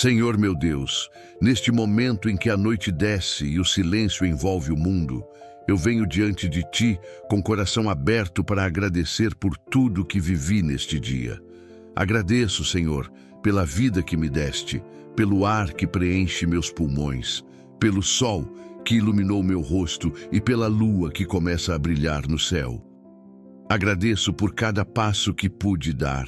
Senhor meu Deus, neste momento em que a noite desce e o silêncio envolve o mundo, eu venho diante de Ti com o coração aberto para agradecer por tudo que vivi neste dia. Agradeço, Senhor, pela vida que me deste, pelo ar que preenche meus pulmões, pelo sol que iluminou meu rosto e pela lua que começa a brilhar no céu. Agradeço por cada passo que pude dar,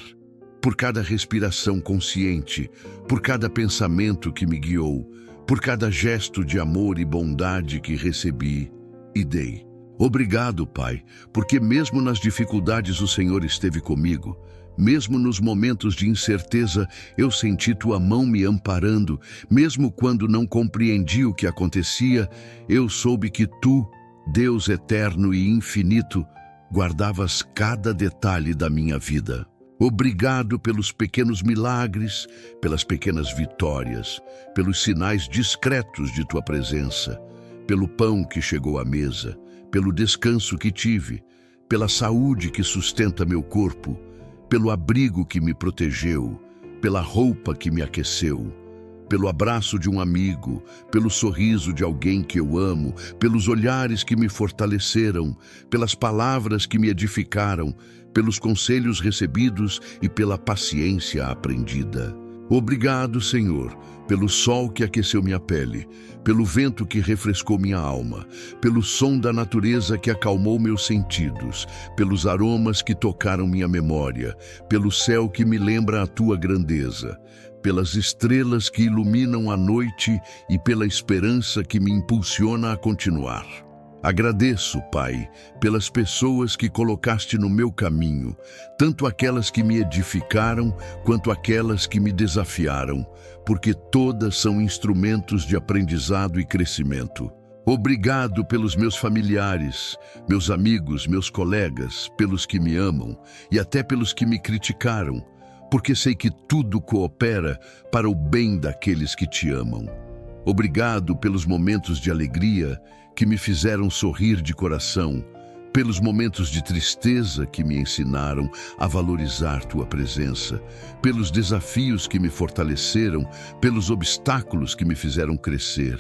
por cada respiração consciente, por cada pensamento que me guiou, por cada gesto de amor e bondade que recebi e dei. Obrigado, Pai, porque mesmo nas dificuldades o Senhor esteve comigo. Mesmo nos momentos de incerteza, eu senti Tua mão me amparando. Mesmo quando não compreendi o que acontecia, eu soube que Tu, Deus eterno e infinito, guardavas cada detalhe da minha vida. Obrigado pelos pequenos milagres, pelas pequenas vitórias, pelos sinais discretos de Tua presença, pelo pão que chegou à mesa, pelo descanso que tive, pela saúde que sustenta meu corpo, pelo abrigo que me protegeu, pela roupa que me aqueceu, pelo abraço de um amigo, pelo sorriso de alguém que eu amo, pelos olhares que me fortaleceram, pelas palavras que me edificaram, pelos conselhos recebidos e pela paciência aprendida. Obrigado, Senhor, pelo sol que aqueceu minha pele, pelo vento que refrescou minha alma, pelo som da natureza que acalmou meus sentidos, pelos aromas que tocaram minha memória, pelo céu que me lembra a Tua grandeza, pelas estrelas que iluminam a noite e pela esperança que me impulsiona a continuar. Agradeço, Pai, pelas pessoas que colocaste no meu caminho, tanto aquelas que me edificaram, quanto aquelas que me desafiaram, porque todas são instrumentos de aprendizado e crescimento. Obrigado pelos meus familiares, meus amigos, meus colegas, pelos que me amam e até pelos que me criticaram, porque sei que tudo coopera para o bem daqueles que te amam. Obrigado pelos momentos de alegria que me fizeram sorrir de coração, pelos momentos de tristeza que me ensinaram a valorizar Tua presença, pelos desafios que me fortaleceram, pelos obstáculos que me fizeram crescer,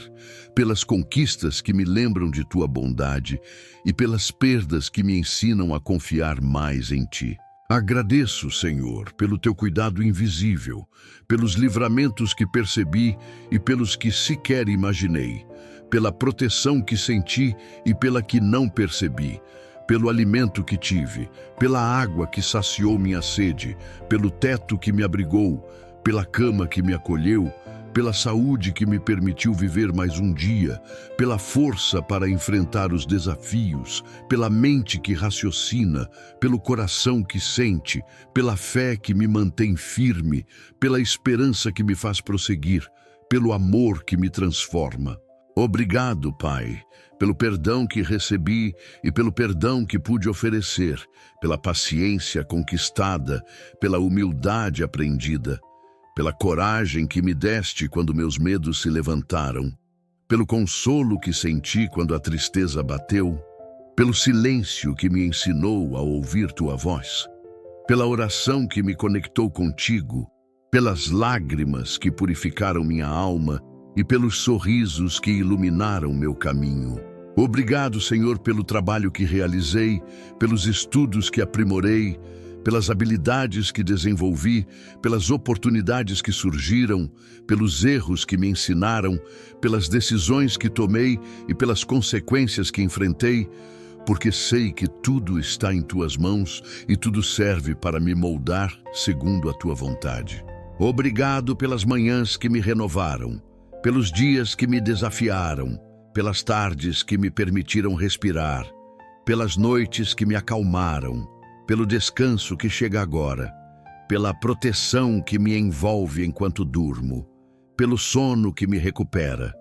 pelas conquistas que me lembram de Tua bondade e pelas perdas que me ensinam a confiar mais em Ti. Agradeço, Senhor, pelo Teu cuidado invisível, pelos livramentos que percebi e pelos que sequer imaginei, pela proteção que senti e pela que não percebi, pelo alimento que tive, pela água que saciou minha sede, pelo teto que me abrigou, pela cama que me acolheu, pela saúde que me permitiu viver mais um dia, pela força para enfrentar os desafios, pela mente que raciocina, pelo coração que sente, pela fé que me mantém firme, pela esperança que me faz prosseguir, pelo amor que me transforma. Obrigado, Pai, pelo perdão que recebi e pelo perdão que pude oferecer, pela paciência conquistada, pela humildade aprendida, pela coragem que me deste quando meus medos se levantaram, pelo consolo que senti quando a tristeza bateu, pelo silêncio que me ensinou a ouvir Tua voz, pela oração que me conectou contigo, pelas lágrimas que purificaram minha alma e pelos sorrisos que iluminaram meu caminho. Obrigado, Senhor, pelo trabalho que realizei, pelos estudos que aprimorei, pelas habilidades que desenvolvi, pelas oportunidades que surgiram, pelos erros que me ensinaram, pelas decisões que tomei e pelas consequências que enfrentei, porque sei que tudo está em Tuas mãos e tudo serve para me moldar segundo a Tua vontade. Obrigado pelas manhãs que me renovaram, pelos dias que me desafiaram, pelas tardes que me permitiram respirar, pelas noites que me acalmaram, pelo descanso que chega agora, pela proteção que me envolve enquanto durmo, pelo sono que me recupera,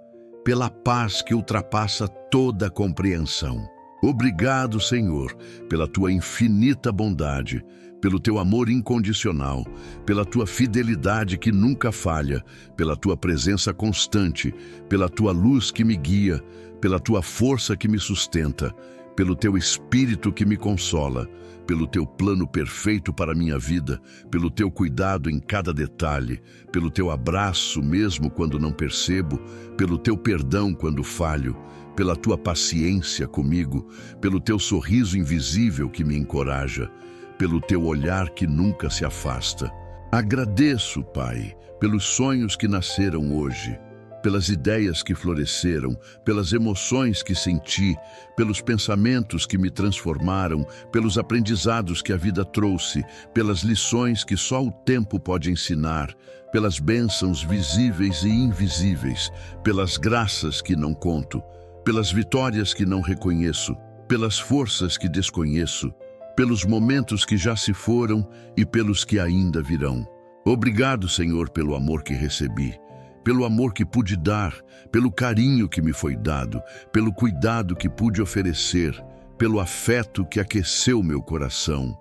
pela paz que ultrapassa toda compreensão. Obrigado, Senhor, pela Tua infinita bondade, pelo Teu amor incondicional, pela Tua fidelidade que nunca falha, pela Tua presença constante, pela Tua luz que me guia, pela Tua força que me sustenta, pelo teu Espírito que me consola, pelo teu plano perfeito para a minha vida, pelo teu cuidado em cada detalhe, pelo teu abraço mesmo quando não percebo, pelo teu perdão quando falho, pela tua paciência comigo, pelo teu sorriso invisível que me encoraja, pelo teu olhar que nunca se afasta. Agradeço, Pai, pelos sonhos que nasceram hoje, pelas ideias que floresceram, pelas emoções que senti, pelos pensamentos que me transformaram, pelos aprendizados que a vida trouxe, pelas lições que só o tempo pode ensinar, pelas bênçãos visíveis e invisíveis, pelas graças que não conto, pelas vitórias que não reconheço, pelas forças que desconheço, pelos momentos que já se foram e pelos que ainda virão. Obrigado, Senhor, pelo amor que recebi, pelo amor que pude dar, pelo carinho que me foi dado, pelo cuidado que pude oferecer, pelo afeto que aqueceu meu coração,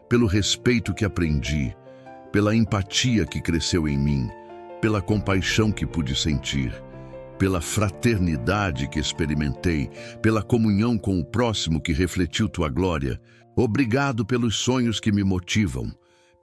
pelo respeito que aprendi, pela empatia que cresceu em mim, pela compaixão que pude sentir, pela fraternidade que experimentei, pela comunhão com o próximo que refletiu tua glória. Obrigado pelos sonhos que me motivam,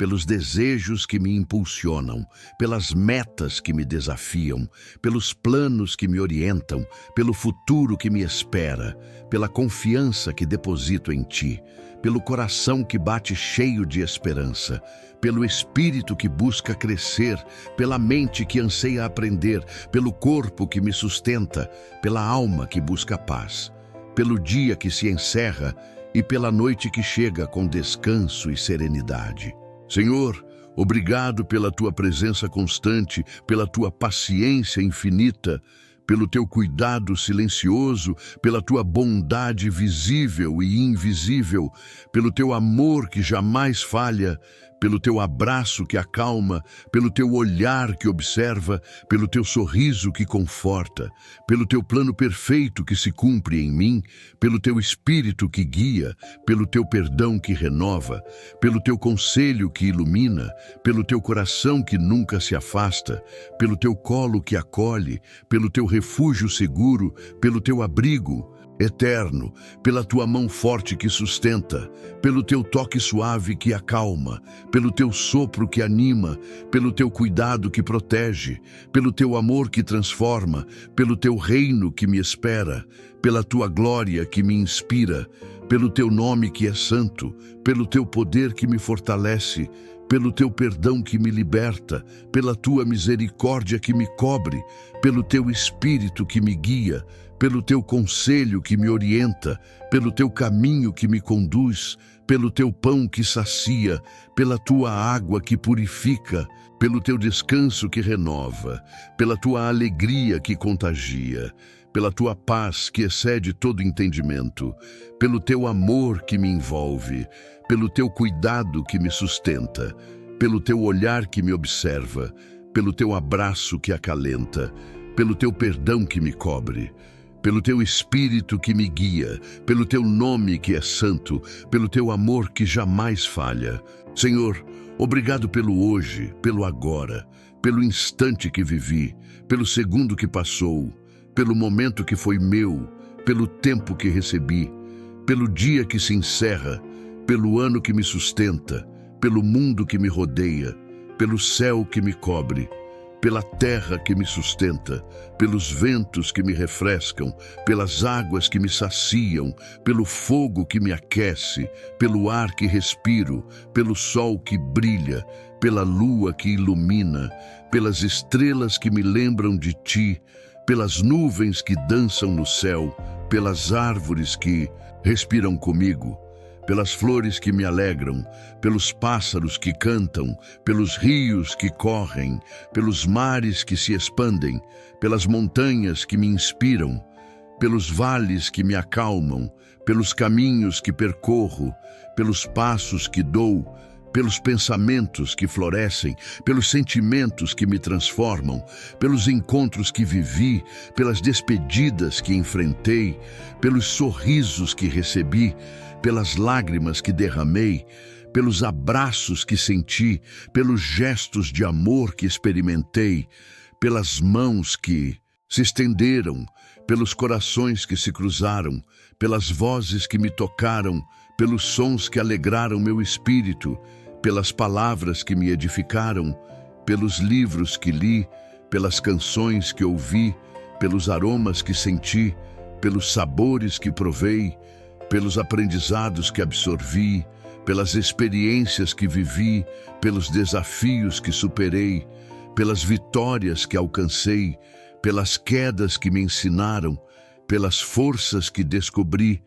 pelos desejos que me impulsionam, pelas metas que me desafiam, pelos planos que me orientam, pelo futuro que me espera, pela confiança que deposito em Ti, pelo coração que bate cheio de esperança, pelo espírito que busca crescer, pela mente que anseia aprender, pelo corpo que me sustenta, pela alma que busca paz, pelo dia que se encerra e pela noite que chega com descanso e serenidade. Senhor, obrigado pela Tua presença constante, pela Tua paciência infinita, pelo Teu cuidado silencioso, pela Tua bondade visível e invisível, pelo Teu amor que jamais falha, pelo Teu abraço que acalma, pelo Teu olhar que observa, pelo Teu sorriso que conforta, pelo Teu plano perfeito que se cumpre em mim, pelo Teu Espírito que guia, pelo Teu perdão que renova, pelo Teu conselho que ilumina, pelo Teu coração que nunca se afasta, pelo Teu colo que acolhe, pelo Teu refúgio seguro, pelo Teu abrigo eterno, pela Tua mão forte que sustenta, pelo Teu toque suave que acalma, pelo Teu sopro que anima, pelo Teu cuidado que protege, pelo Teu amor que transforma, pelo Teu reino que me espera, pela Tua glória que me inspira, pelo Teu nome que é santo, pelo Teu poder que me fortalece, pelo Teu perdão que me liberta, pela Tua misericórdia que me cobre, pelo Teu Espírito que me guia, pelo Teu conselho que me orienta, pelo Teu caminho que me conduz, pelo Teu pão que sacia, pela Tua água que purifica, pelo Teu descanso que renova, pela Tua alegria que contagia, pela Tua paz que excede todo entendimento, pelo Teu amor que me envolve, pelo Teu cuidado que me sustenta, pelo Teu olhar que me observa, pelo Teu abraço que acalenta, pelo Teu perdão que me cobre, pelo Teu Espírito que me guia, pelo Teu nome que é santo, pelo Teu amor que jamais falha. Senhor, obrigado pelo hoje, pelo agora, pelo instante que vivi, pelo segundo que passou, pelo momento que foi meu, pelo tempo que recebi, pelo dia que se encerra, pelo ano que me sustenta, pelo mundo que me rodeia, pelo céu que me cobre, pela terra que me sustenta, pelos ventos que me refrescam, pelas águas que me saciam, pelo fogo que me aquece, pelo ar que respiro, pelo sol que brilha, pela lua que ilumina, pelas estrelas que me lembram de Ti, pelas nuvens que dançam no céu, pelas árvores que respiram comigo, pelas flores que me alegram, pelos pássaros que cantam, pelos rios que correm, pelos mares que se expandem, pelas montanhas que me inspiram, pelos vales que me acalmam, pelos caminhos que percorro, pelos passos que dou, pelos pensamentos que florescem, pelos sentimentos que me transformam, pelos encontros que vivi, pelas despedidas que enfrentei, pelos sorrisos que recebi, pelas lágrimas que derramei, pelos abraços que senti, pelos gestos de amor que experimentei, pelas mãos que se estenderam, pelos corações que se cruzaram, pelas vozes que me tocaram, pelos sons que alegraram meu espírito, pelas palavras que me edificaram, pelos livros que li, pelas canções que ouvi, pelos aromas que senti, pelos sabores que provei, pelos aprendizados que absorvi, pelas experiências que vivi, pelos desafios que superei, pelas vitórias que alcancei, pelas quedas que me ensinaram, pelas forças que descobri,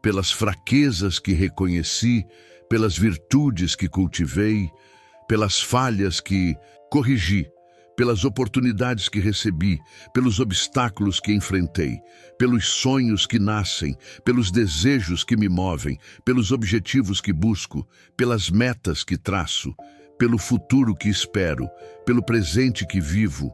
pelas fraquezas que reconheci, pelas virtudes que cultivei, pelas falhas que corrigi, pelas oportunidades que recebi, pelos obstáculos que enfrentei, pelos sonhos que nascem, pelos desejos que me movem, pelos objetivos que busco, pelas metas que traço, pelo futuro que espero, pelo presente que vivo,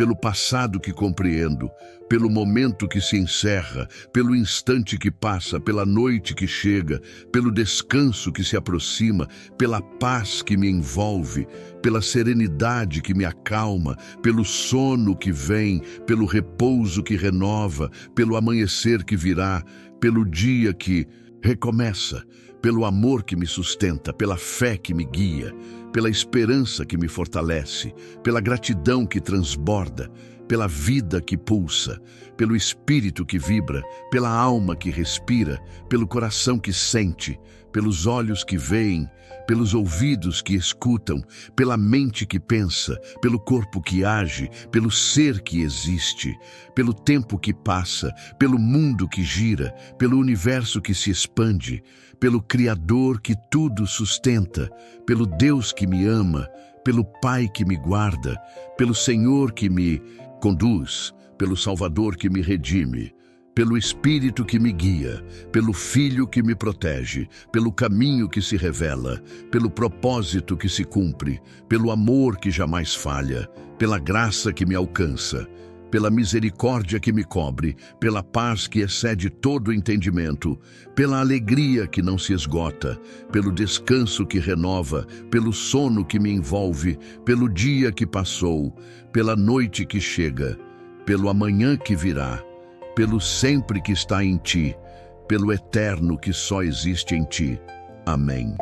pelo passado que compreendo, pelo momento que se encerra, pelo instante que passa, pela noite que chega, pelo descanso que se aproxima, pela paz que me envolve, pela serenidade que me acalma, pelo sono que vem, pelo repouso que renova, pelo amanhecer que virá, pelo dia que recomeça, pelo amor que me sustenta, pela fé que me guia, pela esperança que me fortalece, pela gratidão que transborda, pela vida que pulsa, pelo espírito que vibra, pela alma que respira, pelo coração que sente, pelos olhos que veem, pelos ouvidos que escutam, pela mente que pensa, pelo corpo que age, pelo ser que existe, pelo tempo que passa, pelo mundo que gira, pelo universo que se expande, pelo Criador que tudo sustenta, pelo Deus que me ama, pelo Pai que me guarda, pelo Senhor que me conduz, pelo Salvador que me redime, pelo Espírito que me guia, pelo Filho que me protege, pelo caminho que se revela, pelo propósito que se cumpre, pelo amor que jamais falha, pela graça que me alcança, pela misericórdia que me cobre, pela paz que excede todo entendimento, pela alegria que não se esgota, pelo descanso que renova, pelo sono que me envolve, pelo dia que passou, pela noite que chega, pelo amanhã que virá, pelo sempre que está em ti, pelo eterno que só existe em ti. Amém.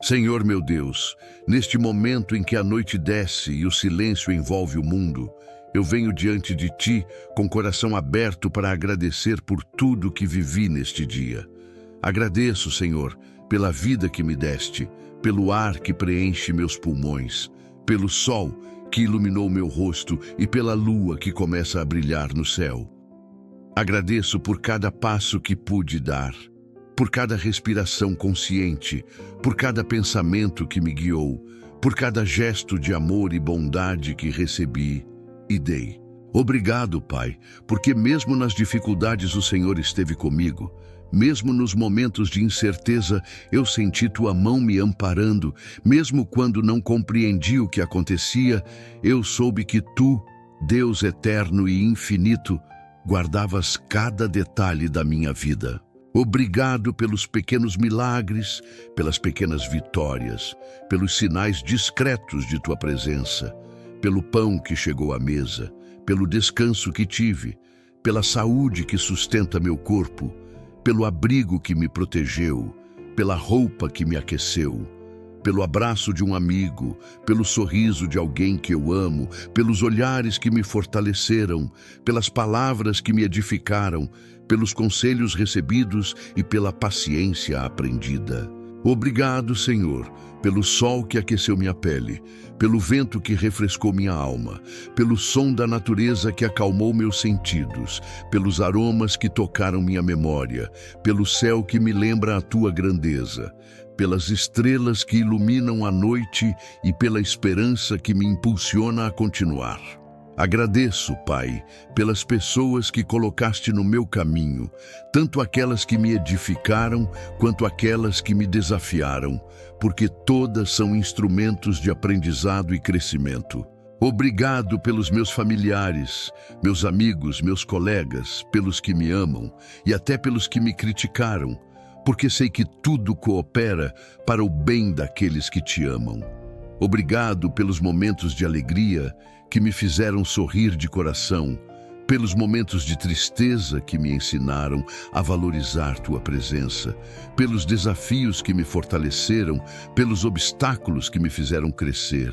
Senhor meu Deus, neste momento em que a noite desce e o silêncio envolve o mundo, eu venho diante de Ti com o coração aberto para agradecer por tudo que vivi neste dia. Agradeço, Senhor, pela vida que me deste, pelo ar que preenche meus pulmões, pelo sol que iluminou meu rosto e pela lua que começa a brilhar no céu. Agradeço por cada passo que pude dar, por cada respiração consciente, por cada pensamento que me guiou, por cada gesto de amor e bondade que recebi e dei. Obrigado, Pai, porque mesmo nas dificuldades o Senhor esteve comigo. Mesmo nos momentos de incerteza, eu senti Tua mão me amparando. Mesmo quando não compreendi o que acontecia, eu soube que Tu, Deus eterno e infinito, guardavas cada detalhe da minha vida. Obrigado pelos pequenos milagres, pelas pequenas vitórias, pelos sinais discretos de Tua presença, pelo pão que chegou à mesa, pelo descanso que tive, pela saúde que sustenta meu corpo, pelo abrigo que me protegeu, pela roupa que me aqueceu, pelo abraço de um amigo, pelo sorriso de alguém que eu amo, pelos olhares que me fortaleceram, pelas palavras que me edificaram, pelos conselhos recebidos e pela paciência aprendida. Obrigado, Senhor, pelo sol que aqueceu minha pele, pelo vento que refrescou minha alma, pelo som da natureza que acalmou meus sentidos, pelos aromas que tocaram minha memória, pelo céu que me lembra a Tua grandeza, pelas estrelas que iluminam a noite e pela esperança que me impulsiona a continuar. Agradeço, Pai, pelas pessoas que colocaste no meu caminho, tanto aquelas que me edificaram, quanto aquelas que me desafiaram, porque todas são instrumentos de aprendizado e crescimento. Obrigado pelos meus familiares, meus amigos, meus colegas, pelos que me amam e até pelos que me criticaram, porque sei que tudo coopera para o bem daqueles que te amam. Obrigado pelos momentos de alegria que me fizeram sorrir de coração, pelos momentos de tristeza que me ensinaram a valorizar Tua presença, pelos desafios que me fortaleceram, pelos obstáculos que me fizeram crescer,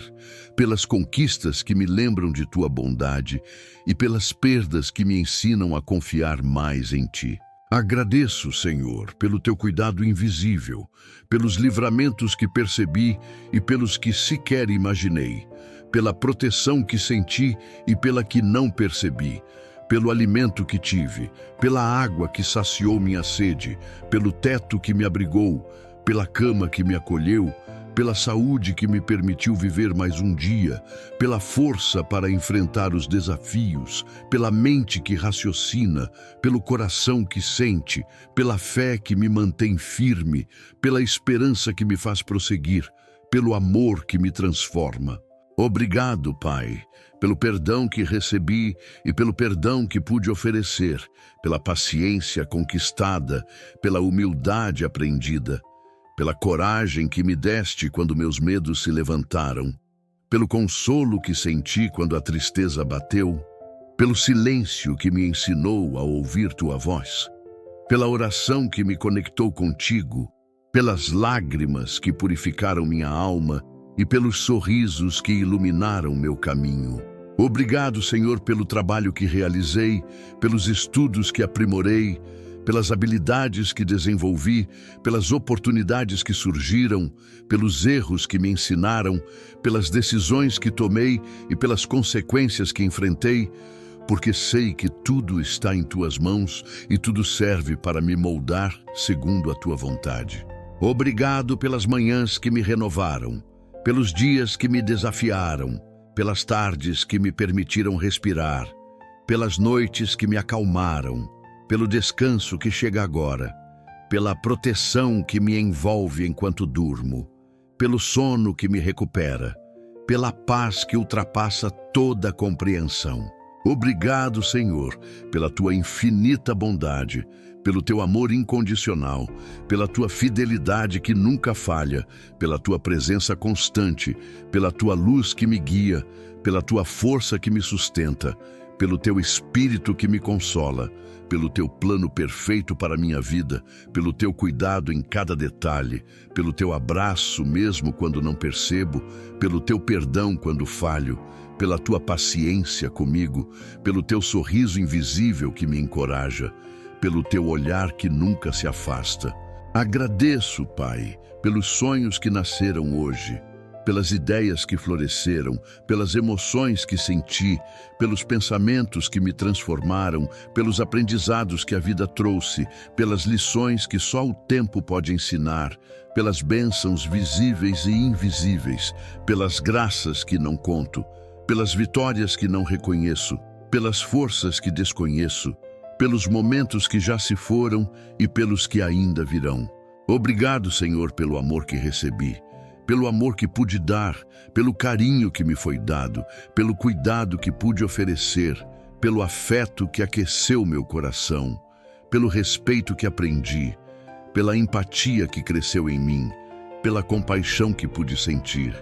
pelas conquistas que me lembram de Tua bondade e pelas perdas que me ensinam a confiar mais em Ti. Agradeço, Senhor, pelo Teu cuidado invisível, pelos livramentos que percebi e pelos que sequer imaginei, pela proteção que senti e pela que não percebi, pelo alimento que tive, pela água que saciou minha sede, pelo teto que me abrigou, pela cama que me acolheu, pela saúde que me permitiu viver mais um dia, pela força para enfrentar os desafios, pela mente que raciocina, pelo coração que sente, pela fé que me mantém firme, pela esperança que me faz prosseguir, pelo amor que me transforma. Obrigado, Pai, pelo perdão que recebi e pelo perdão que pude oferecer, pela paciência conquistada, pela humildade aprendida, pela coragem que me deste quando meus medos se levantaram, pelo consolo que senti quando a tristeza bateu, pelo silêncio que me ensinou a ouvir Tua voz, pela oração que me conectou contigo, pelas lágrimas que purificaram minha alma e pelos sorrisos que iluminaram meu caminho. Obrigado, Senhor, pelo trabalho que realizei, pelos estudos que aprimorei, pelas habilidades que desenvolvi, pelas oportunidades que surgiram, pelos erros que me ensinaram, pelas decisões que tomei e pelas consequências que enfrentei, porque sei que tudo está em Tuas mãos e tudo serve para me moldar segundo a Tua vontade. Obrigado pelas manhãs que me renovaram, pelos dias que me desafiaram, pelas tardes que me permitiram respirar, pelas noites que me acalmaram, pelo descanso que chega agora, pela proteção que me envolve enquanto durmo, pelo sono que me recupera, pela paz que ultrapassa toda compreensão. Obrigado, Senhor, pela Tua infinita bondade, pelo Teu amor incondicional, pela Tua fidelidade que nunca falha, pela Tua presença constante, pela Tua luz que me guia, pela Tua força que me sustenta, pelo teu Espírito que me consola, pelo teu plano perfeito para a minha vida, pelo teu cuidado em cada detalhe, pelo teu abraço mesmo quando não percebo, pelo teu perdão quando falho, pela tua paciência comigo, pelo teu sorriso invisível que me encoraja, pelo teu olhar que nunca se afasta. Agradeço, Pai, pelos sonhos que nasceram hoje, pelas ideias que floresceram, pelas emoções que senti, pelos pensamentos que me transformaram, pelos aprendizados que a vida trouxe, pelas lições que só o tempo pode ensinar, pelas bênçãos visíveis e invisíveis, pelas graças que não conto, pelas vitórias que não reconheço, pelas forças que desconheço, pelos momentos que já se foram e pelos que ainda virão. Obrigado, Senhor, pelo amor que recebi, pelo amor que pude dar, pelo carinho que me foi dado, pelo cuidado que pude oferecer, pelo afeto que aqueceu meu coração, pelo respeito que aprendi, pela empatia que cresceu em mim, pela compaixão que pude sentir,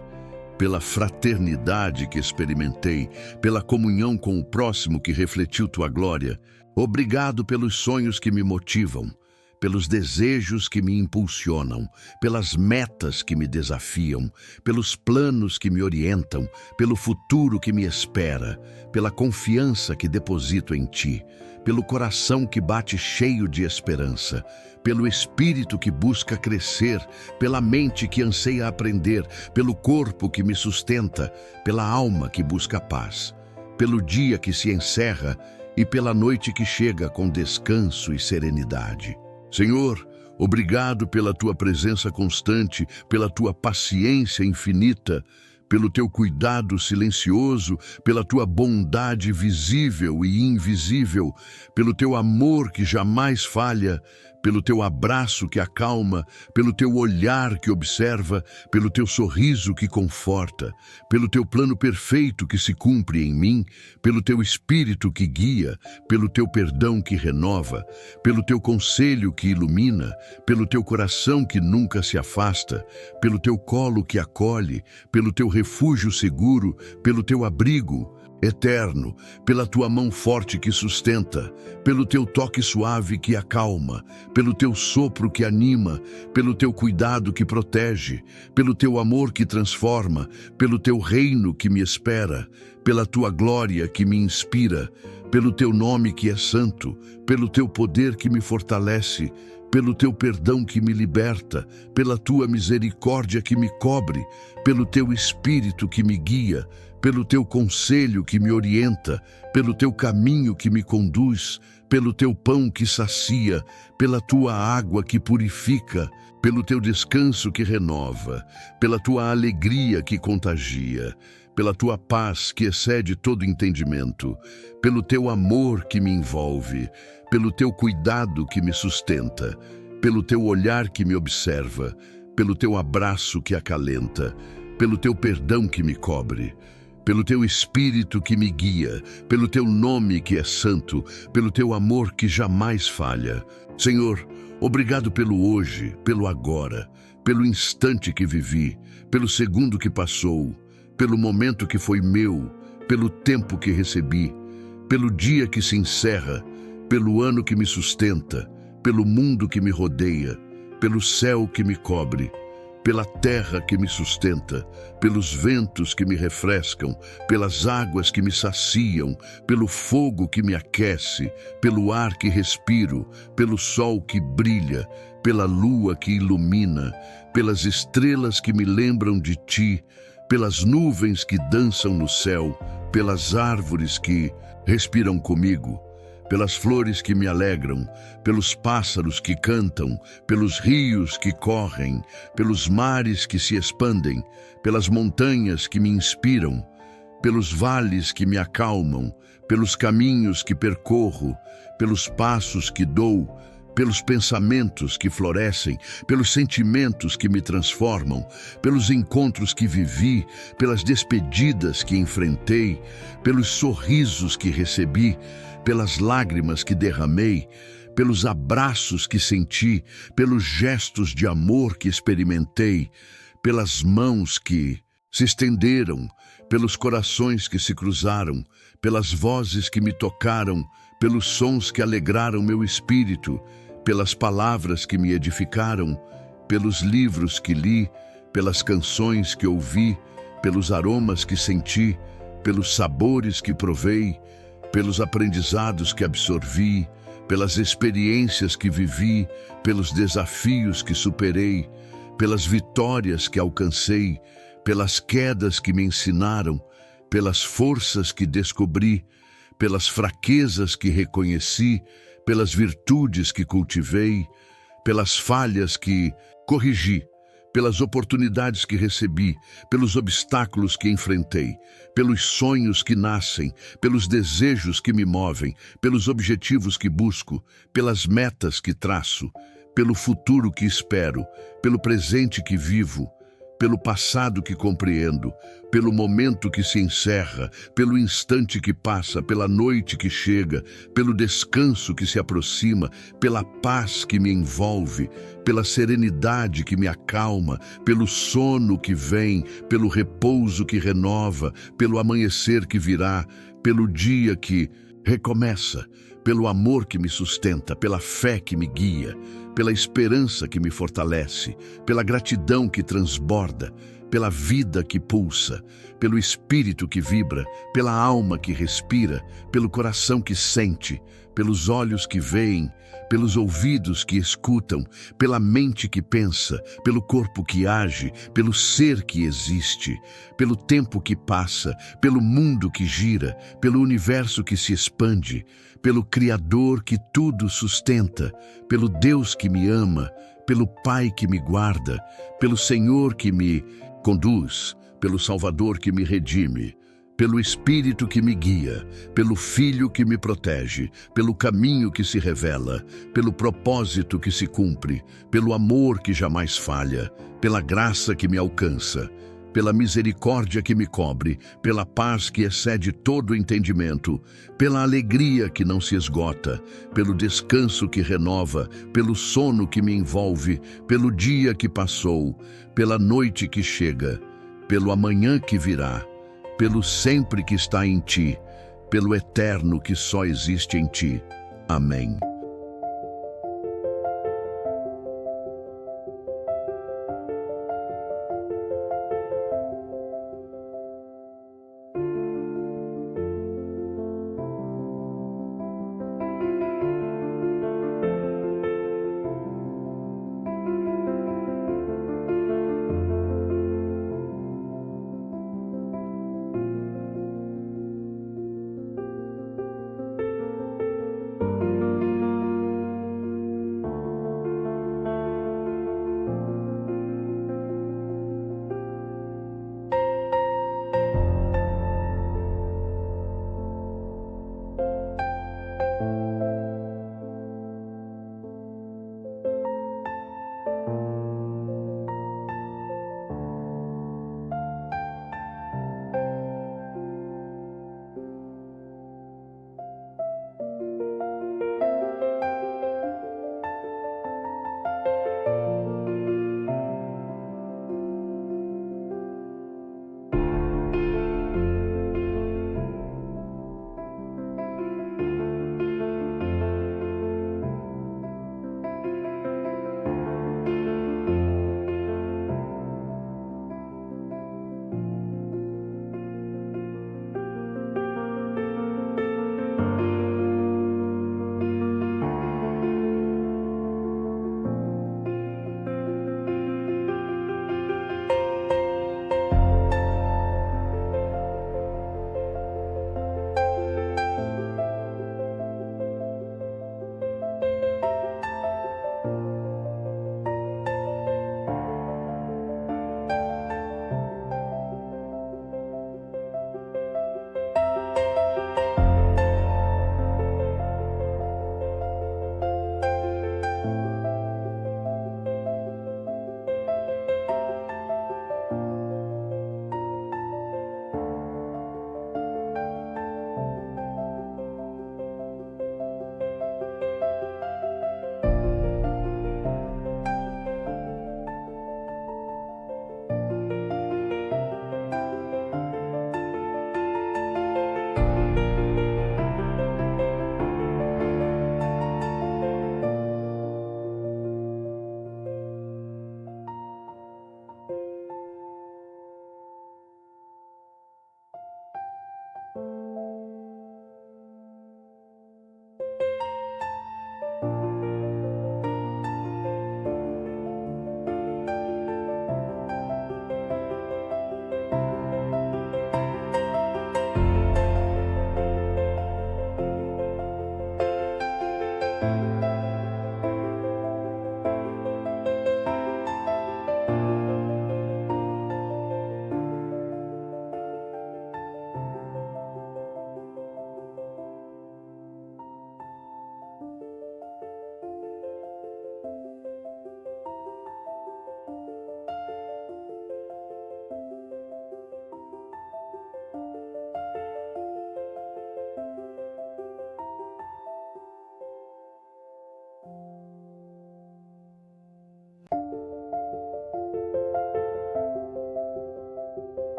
pela fraternidade que experimentei, pela comunhão com o próximo que refletiu tua glória. Obrigado pelos sonhos que me motivam, pelos desejos que me impulsionam, pelas metas que me desafiam, pelos planos que me orientam, pelo futuro que me espera, pela confiança que deposito em Ti, pelo coração que bate cheio de esperança, pelo espírito que busca crescer, pela mente que anseia aprender, pelo corpo que me sustenta, pela alma que busca paz, pelo dia que se encerra e pela noite que chega com descanso e serenidade. Senhor, obrigado pela tua presença constante, pela tua paciência infinita, pelo teu cuidado silencioso, pela tua bondade visível e invisível, pelo teu amor que jamais falha, pelo teu abraço que acalma, pelo teu olhar que observa, pelo teu sorriso que conforta, pelo teu plano perfeito que se cumpre em mim, pelo teu espírito que guia, pelo teu perdão que renova, pelo teu conselho que ilumina, pelo teu coração que nunca se afasta, pelo teu colo que acolhe, pelo teu refúgio seguro, pelo teu abrigo eterno, pela tua mão forte que sustenta, pelo teu toque suave que acalma, pelo teu sopro que anima, pelo teu cuidado que protege, pelo teu amor que transforma, pelo teu reino que me espera, pela tua glória que me inspira, pelo teu nome que é santo, pelo teu poder que me fortalece, pelo teu perdão que me liberta, pela tua misericórdia que me cobre, pelo teu espírito que me guia, pelo teu conselho que me orienta, pelo teu caminho que me conduz, pelo teu pão que sacia, pela tua água que purifica, pelo teu descanso que renova, pela tua alegria que contagia, pela tua paz que excede todo entendimento, pelo teu amor que me envolve, pelo teu cuidado que me sustenta, pelo teu olhar que me observa, pelo teu abraço que acalenta, pelo teu perdão que me cobre, pelo teu espírito que me guia, pelo teu nome que é santo, pelo teu amor que jamais falha. Senhor, obrigado pelo hoje, pelo agora, pelo instante que vivi, pelo segundo que passou, pelo momento que foi meu, pelo tempo que recebi, pelo dia que se encerra, pelo ano que me sustenta, pelo mundo que me rodeia, pelo céu que me cobre, pela terra que me sustenta, pelos ventos que me refrescam, pelas águas que me saciam, pelo fogo que me aquece, pelo ar que respiro, pelo sol que brilha, pela lua que ilumina, pelas estrelas que me lembram de ti, pelas nuvens que dançam no céu, pelas árvores que respiram comigo, pelas flores que me alegram, pelos pássaros que cantam, pelos rios que correm, pelos mares que se expandem, pelas montanhas que me inspiram, pelos vales que me acalmam, pelos caminhos que percorro, pelos passos que dou, pelos pensamentos que florescem, pelos sentimentos que me transformam, pelos encontros que vivi, pelas despedidas que enfrentei, pelos sorrisos que recebi, pelas lágrimas que derramei, pelos abraços que senti, pelos gestos de amor que experimentei, pelas mãos que se estenderam, pelos corações que se cruzaram, pelas vozes que me tocaram, pelos sons que alegraram meu espírito, pelas palavras que me edificaram, pelos livros que li, pelas canções que ouvi, pelos aromas que senti, pelos sabores que provei, pelos aprendizados que absorvi, pelas experiências que vivi, pelos desafios que superei, pelas vitórias que alcancei, pelas quedas que me ensinaram, pelas forças que descobri, pelas fraquezas que reconheci, pelas virtudes que cultivei, pelas falhas que corrigi, pelas oportunidades que recebi, pelos obstáculos que enfrentei, pelos sonhos que nascem, pelos desejos que me movem, pelos objetivos que busco, pelas metas que traço, pelo futuro que espero, pelo presente que vivo, pelo passado que compreendo, pelo momento que se encerra, pelo instante que passa, pela noite que chega, pelo descanso que se aproxima, pela paz que me envolve, pela serenidade que me acalma, pelo sono que vem, pelo repouso que renova, pelo amanhecer que virá, pelo dia que recomeça, pelo amor que me sustenta, pela fé que me guia, pela esperança que me fortalece, pela gratidão que transborda, pela vida que pulsa, pelo espírito que vibra, pela alma que respira, pelo coração que sente, pelos olhos que veem, pelos ouvidos que escutam, pela mente que pensa, pelo corpo que age, pelo ser que existe, pelo tempo que passa, pelo mundo que gira, pelo universo que se expande, pelo Criador que tudo sustenta, pelo Deus que me ama, pelo Pai que me guarda, pelo Senhor que me conduz, pelo Salvador que me redime, pelo Espírito que me guia, pelo Filho que me protege, pelo caminho que se revela, pelo propósito que se cumpre, pelo amor que jamais falha, pela graça que me alcança, pela misericórdia que me cobre, pela paz que excede todo entendimento, pela alegria que não se esgota, pelo descanso que renova, pelo sono que me envolve, pelo dia que passou, pela noite que chega, pelo amanhã que virá, pelo sempre que está em ti, pelo eterno que só existe em ti. Amém.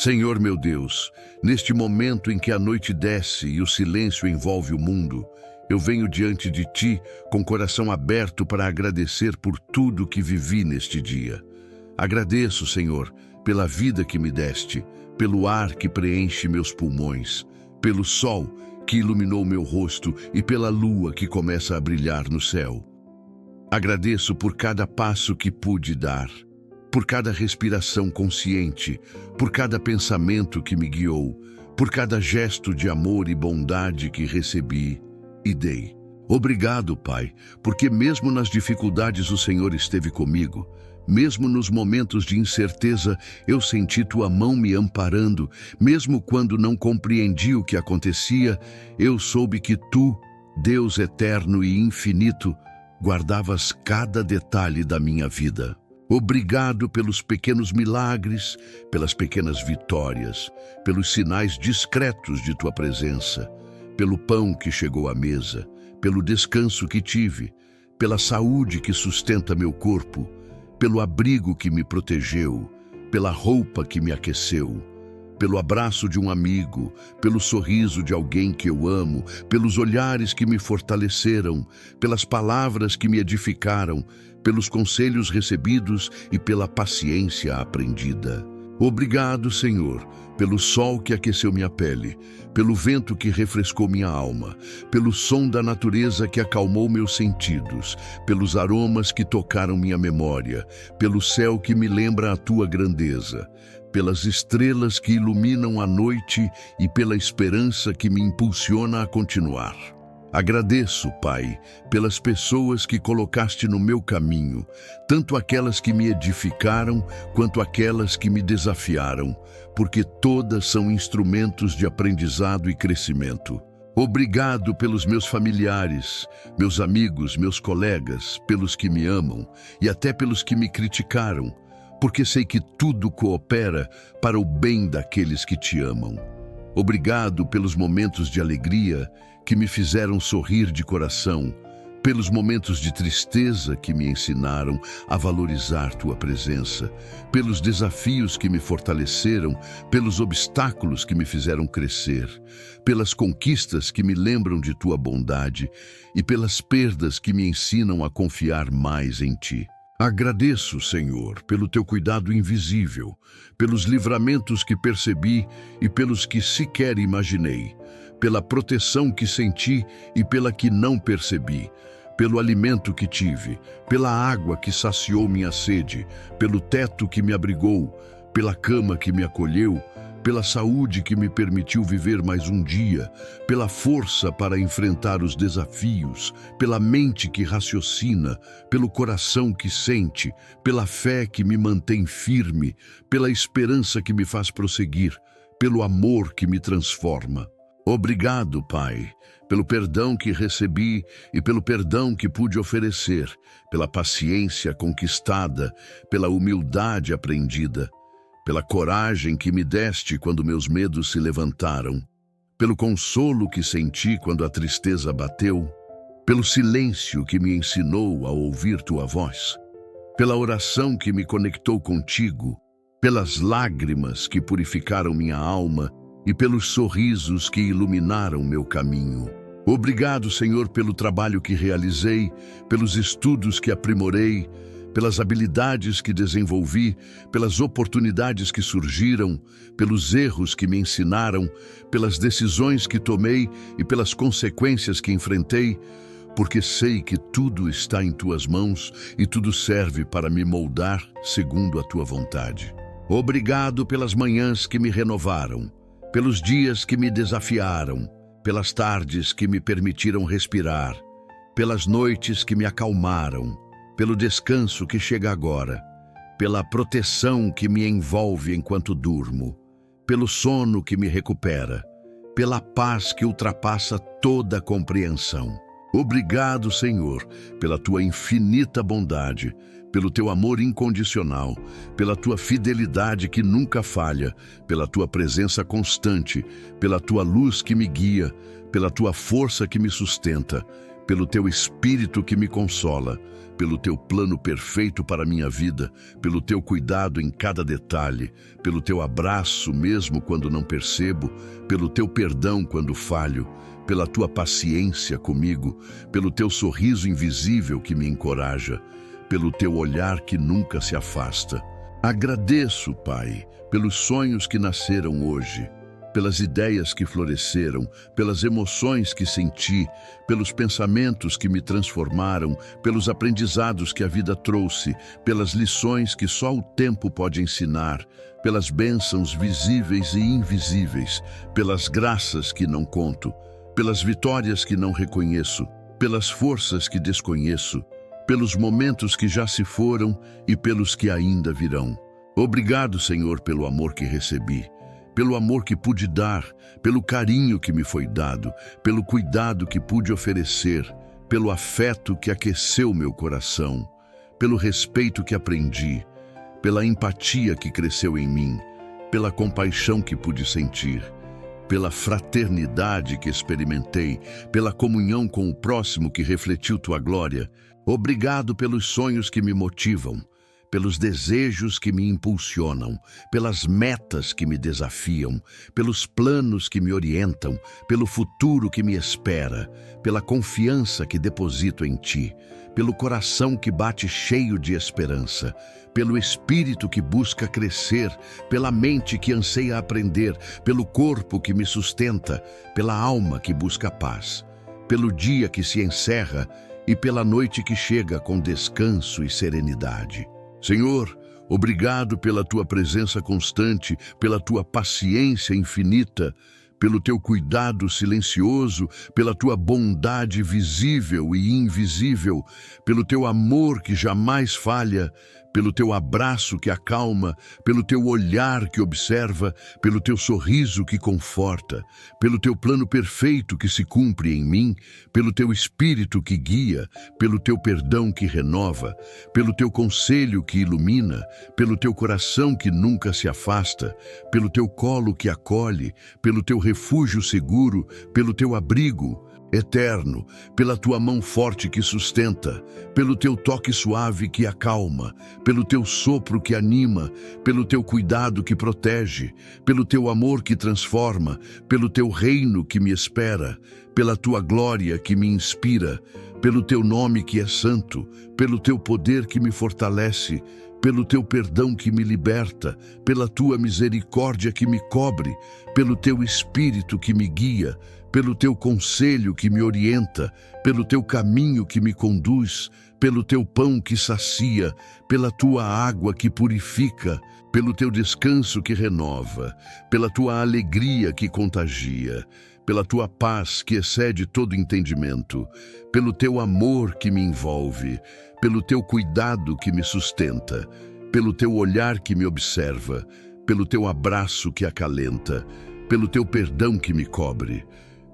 Senhor meu Deus, neste momento em que a noite desce e o silêncio envolve o mundo, eu venho diante de Ti com o coração aberto para agradecer por tudo que vivi neste dia. Agradeço, Senhor, pela vida que me deste, pelo ar que preenche meus pulmões, pelo sol que iluminou meu rosto e pela lua que começa a brilhar no céu. Agradeço por cada passo que pude dar, por cada respiração consciente, por cada pensamento que me guiou, por cada gesto de amor e bondade que recebi e dei. Obrigado, Pai, porque mesmo nas dificuldades o Senhor esteve comigo. Mesmo nos momentos de incerteza, eu senti Tua mão me amparando. Mesmo quando não compreendi o que acontecia, eu soube que Tu, Deus eterno e infinito, guardavas cada detalhe da minha vida. Obrigado pelos pequenos milagres, pelas pequenas vitórias, pelos sinais discretos de Tua presença, pelo pão que chegou à mesa, pelo descanso que tive, pela saúde que sustenta meu corpo, pelo abrigo que me protegeu, pela roupa que me aqueceu, pelo abraço de um amigo, pelo sorriso de alguém que eu amo, pelos olhares que me fortaleceram, pelas palavras que me edificaram, pelos conselhos recebidos e pela paciência aprendida. Obrigado, Senhor, pelo sol que aqueceu minha pele, pelo vento que refrescou minha alma, pelo som da natureza que acalmou meus sentidos, pelos aromas que tocaram minha memória, pelo céu que me lembra a Tua grandeza, pelas estrelas que iluminam a noite e pela esperança que me impulsiona a continuar. Agradeço, Pai, pelas pessoas que colocaste no meu caminho, tanto aquelas que me edificaram, quanto aquelas que me desafiaram, porque todas são instrumentos de aprendizado e crescimento. Obrigado pelos meus familiares, meus amigos, meus colegas, pelos que me amam e até pelos que me criticaram, porque sei que tudo coopera para o bem daqueles que te amam. Obrigado pelos momentos de alegria que me fizeram sorrir de coração, pelos momentos de tristeza que me ensinaram a valorizar Tua presença, pelos desafios que me fortaleceram, pelos obstáculos que me fizeram crescer, pelas conquistas que me lembram de Tua bondade e pelas perdas que me ensinam a confiar mais em Ti. Agradeço, Senhor, pelo Teu cuidado invisível, pelos livramentos que percebi e pelos que sequer imaginei, pela proteção que senti e pela que não percebi, pelo alimento que tive, pela água que saciou minha sede, pelo teto que me abrigou, pela cama que me acolheu, pela saúde que me permitiu viver mais um dia, pela força para enfrentar os desafios, pela mente que raciocina, pelo coração que sente, pela fé que me mantém firme, pela esperança que me faz prosseguir, pelo amor que me transforma. Obrigado, Pai, pelo perdão que recebi e pelo perdão que pude oferecer, pela paciência conquistada, pela humildade aprendida, pela coragem que me deste quando meus medos se levantaram, pelo consolo que senti quando a tristeza bateu, pelo silêncio que me ensinou a ouvir Tua voz, pela oração que me conectou contigo, pelas lágrimas que purificaram minha alma e pelos sorrisos que iluminaram meu caminho. Obrigado, Senhor, pelo trabalho que realizei, pelos estudos que aprimorei, pelas habilidades que desenvolvi, pelas oportunidades que surgiram, pelos erros que me ensinaram, pelas decisões que tomei e pelas consequências que enfrentei, porque sei que tudo está em Tuas mãos e tudo serve para me moldar segundo a Tua vontade. Obrigado pelas manhãs que me renovaram, pelos dias que me desafiaram, pelas tardes que me permitiram respirar, pelas noites que me acalmaram, pelo descanso que chega agora, pela proteção que me envolve enquanto durmo, pelo sono que me recupera, pela paz que ultrapassa toda compreensão. Obrigado, Senhor, pela Tua infinita bondade, pelo Teu amor incondicional, pela Tua fidelidade que nunca falha, pela Tua presença constante, pela Tua luz que me guia, pela Tua força que me sustenta, pelo teu Espírito que me consola, pelo teu plano perfeito para a minha vida, pelo teu cuidado em cada detalhe, pelo teu abraço mesmo quando não percebo, pelo teu perdão quando falho, pela tua paciência comigo, pelo teu sorriso invisível que me encoraja, pelo teu olhar que nunca se afasta. Agradeço, Pai, pelos sonhos que nasceram hoje, pelas ideias que floresceram, pelas emoções que senti, pelos pensamentos que me transformaram, pelos aprendizados que a vida trouxe, pelas lições que só o tempo pode ensinar, pelas bênçãos visíveis e invisíveis, pelas graças que não conto, pelas vitórias que não reconheço, pelas forças que desconheço, pelos momentos que já se foram e pelos que ainda virão. Obrigado, Senhor, pelo amor que recebi, pelo amor que pude dar, pelo carinho que me foi dado, pelo cuidado que pude oferecer, pelo afeto que aqueceu meu coração, pelo respeito que aprendi, pela empatia que cresceu em mim, pela compaixão que pude sentir, pela fraternidade que experimentei, pela comunhão com o próximo que refletiu tua glória. Obrigado pelos sonhos que me motivam, pelos desejos que me impulsionam, pelas metas que me desafiam, pelos planos que me orientam, pelo futuro que me espera, pela confiança que deposito em Ti, pelo coração que bate cheio de esperança, pelo espírito que busca crescer, pela mente que anseia aprender, pelo corpo que me sustenta, pela alma que busca paz, pelo dia que se encerra e pela noite que chega com descanso e serenidade. Senhor, obrigado pela tua presença constante, pela tua paciência infinita, pelo teu cuidado silencioso, pela tua bondade visível e invisível, pelo teu amor que jamais falha, pelo teu abraço que acalma, pelo teu olhar que observa, pelo teu sorriso que conforta, pelo teu plano perfeito que se cumpre em mim, pelo teu espírito que guia, pelo teu perdão que renova, pelo teu conselho que ilumina, pelo teu coração que nunca se afasta, pelo teu colo que acolhe, pelo teu refúgio seguro, pelo teu abrigo eterno, pela tua mão forte que sustenta, pelo teu toque suave que acalma, pelo teu sopro que anima, pelo teu cuidado que protege, pelo teu amor que transforma, pelo teu reino que me espera, pela tua glória que me inspira, pelo teu nome que é santo, pelo teu poder que me fortalece, pelo teu perdão que me liberta, pela tua misericórdia que me cobre, pelo teu espírito que me guia, pelo teu conselho que me orienta, pelo teu caminho que me conduz, pelo teu pão que sacia, pela tua água que purifica, pelo teu descanso que renova, pela tua alegria que contagia, pela tua paz que excede todo entendimento, pelo teu amor que me envolve, pelo teu cuidado que me sustenta, pelo teu olhar que me observa, pelo teu abraço que acalenta, pelo teu perdão que me cobre,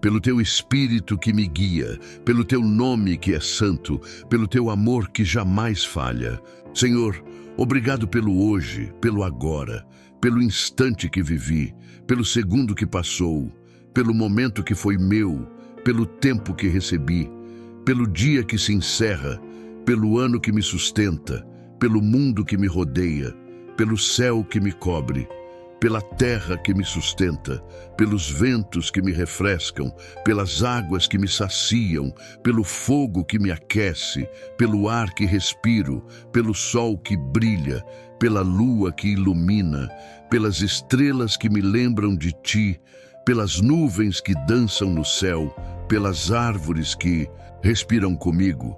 pelo teu espírito que me guia, pelo teu nome que é santo, pelo teu amor que jamais falha. Senhor, obrigado pelo hoje, pelo agora, pelo instante que vivi, pelo segundo que passou, pelo momento que foi meu, pelo tempo que recebi, pelo dia que se encerra, pelo ano que me sustenta, pelo mundo que me rodeia, pelo céu que me cobre, pela terra que me sustenta, pelos ventos que me refrescam, pelas águas que me saciam, pelo fogo que me aquece, pelo ar que respiro, pelo sol que brilha, pela lua que ilumina, pelas estrelas que me lembram de ti, pelas nuvens que dançam no céu, pelas árvores que respiram comigo,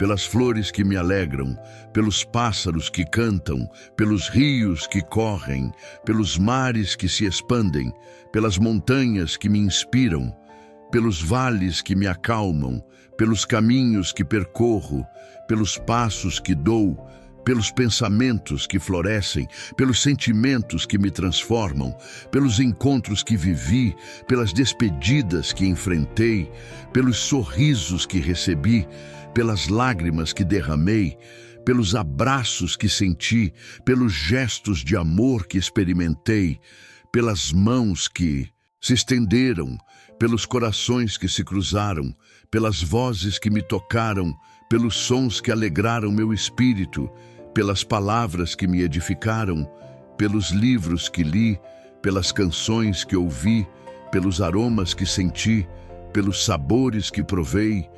pelas flores que me alegram, pelos pássaros que cantam, pelos rios que correm, pelos mares que se expandem, pelas montanhas que me inspiram, pelos vales que me acalmam, pelos caminhos que percorro, pelos passos que dou, pelos pensamentos que florescem, pelos sentimentos que me transformam, pelos encontros que vivi, pelas despedidas que enfrentei, pelos sorrisos que recebi, pelas lágrimas que derramei, pelos abraços que senti, pelos gestos de amor que experimentei, pelas mãos que se estenderam, pelos corações que se cruzaram, pelas vozes que me tocaram, pelos sons que alegraram meu espírito, pelas palavras que me edificaram, pelos livros que li, pelas canções que ouvi, pelos aromas que senti, pelos sabores que provei,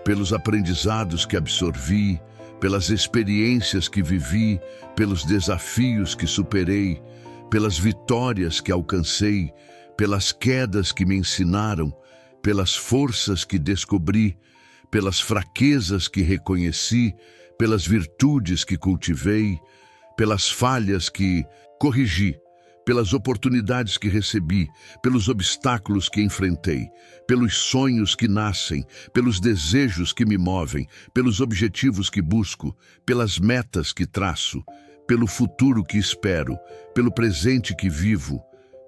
pelos aprendizados que absorvi, pelas experiências que vivi, pelos desafios que superei, pelas vitórias que alcancei, pelas quedas que me ensinaram, pelas forças que descobri, pelas fraquezas que reconheci, pelas virtudes que cultivei, pelas falhas que corrigi, pelas oportunidades que recebi, pelos obstáculos que enfrentei, pelos sonhos que nascem, pelos desejos que me movem, pelos objetivos que busco, pelas metas que traço, pelo futuro que espero, pelo presente que vivo,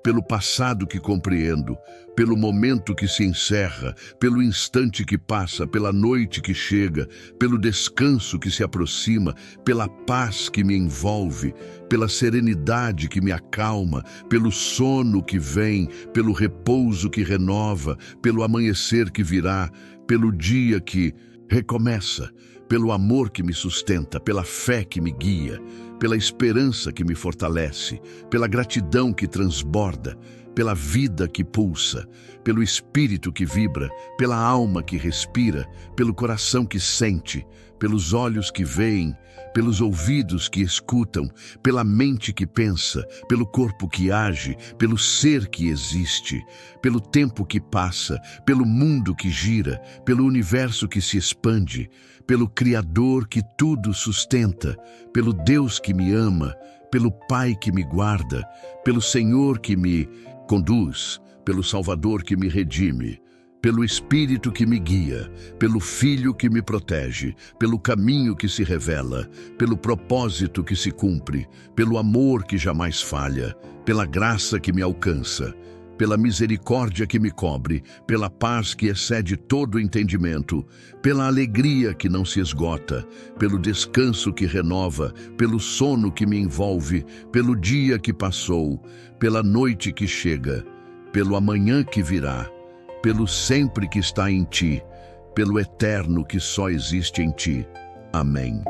pelo passado que compreendo, pelo momento que se encerra, pelo instante que passa, pela noite que chega, pelo descanso que se aproxima, pela paz que me envolve, pela serenidade que me acalma, pelo sono que vem, pelo repouso que renova, pelo amanhecer que virá, pelo dia que recomeça, pelo amor que me sustenta, pela fé que me guia, pela esperança que me fortalece, pela gratidão que transborda, pela vida que pulsa, pelo espírito que vibra, pela alma que respira, pelo coração que sente, pelos olhos que veem, pelos ouvidos que escutam, pela mente que pensa, pelo corpo que age, pelo ser que existe, pelo tempo que passa, pelo mundo que gira, pelo universo que se expande, pelo Criador que tudo sustenta, pelo Deus que me ama, pelo Pai que me guarda, pelo Senhor que me conduz, pelo Salvador que me redime, pelo Espírito que me guia, pelo Filho que me protege, pelo caminho que se revela, pelo propósito que se cumpre, pelo amor que jamais falha, pela graça que me alcança, pela misericórdia que me cobre, pela paz que excede todo entendimento, pela alegria que não se esgota, pelo descanso que renova, pelo sono que me envolve, pelo dia que passou, pela noite que chega, pelo amanhã que virá, pelo sempre que está em ti, pelo eterno que só existe em ti. Amém.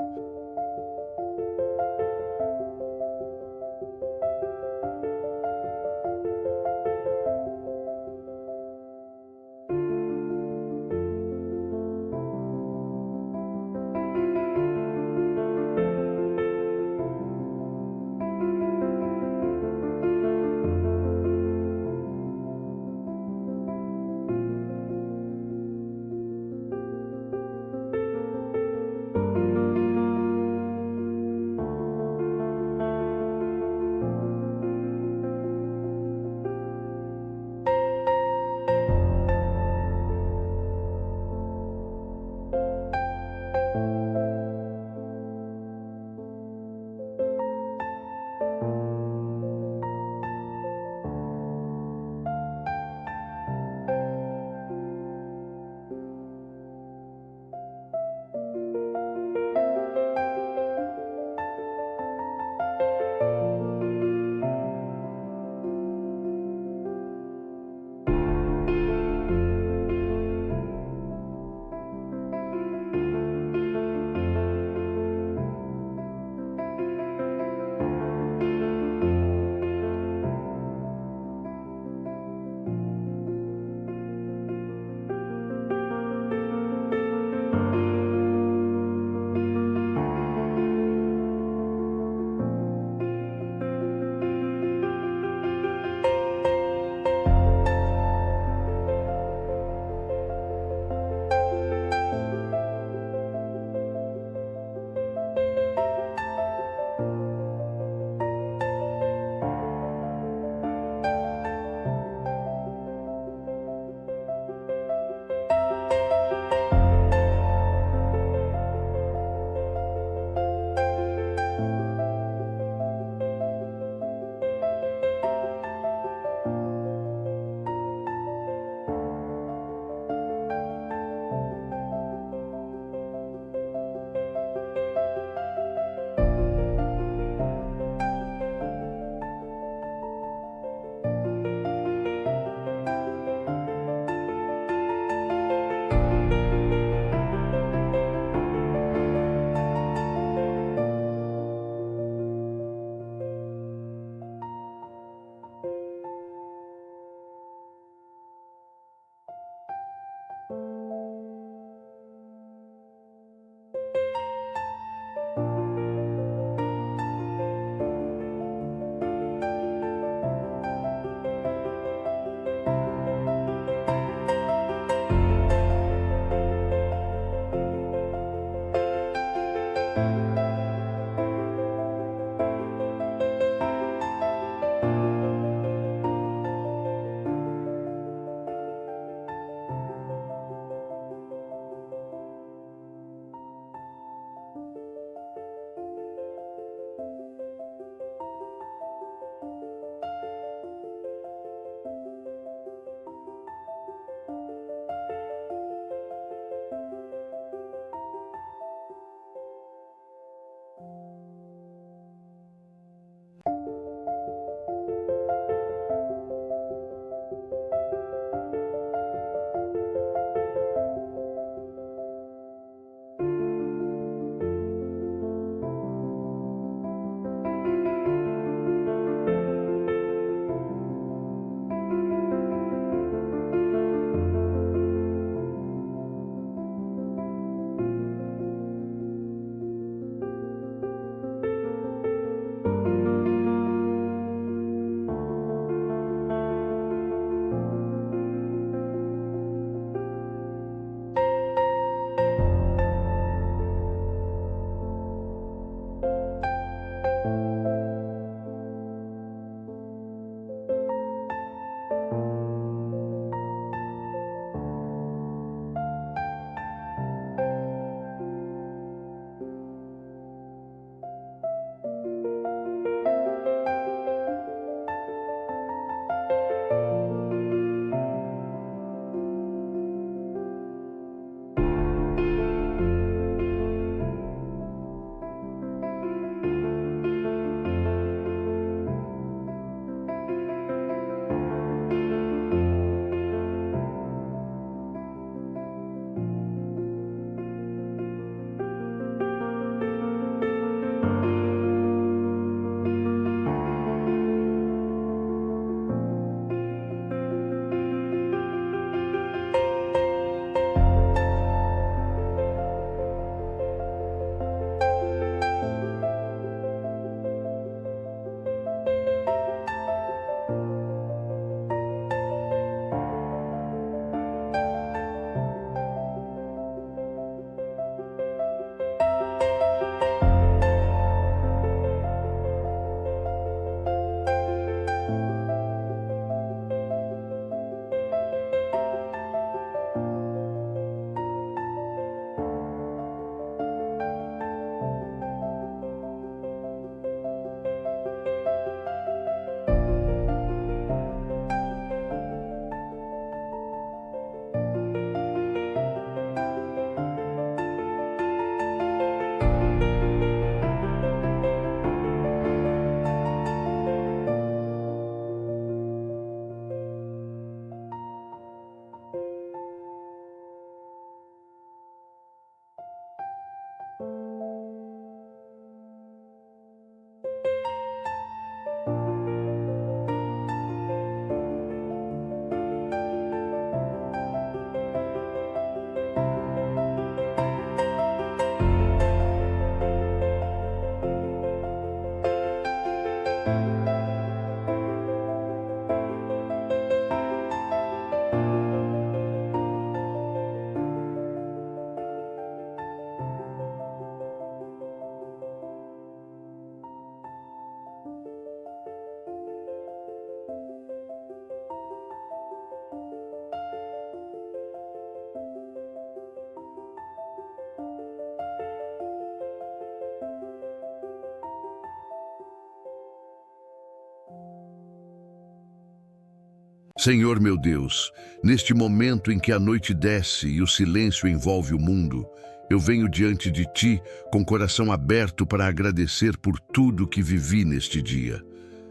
Senhor meu Deus, neste momento em que a noite desce e o silêncio envolve o mundo, eu venho diante de Ti com o coração aberto para agradecer por tudo que vivi neste dia.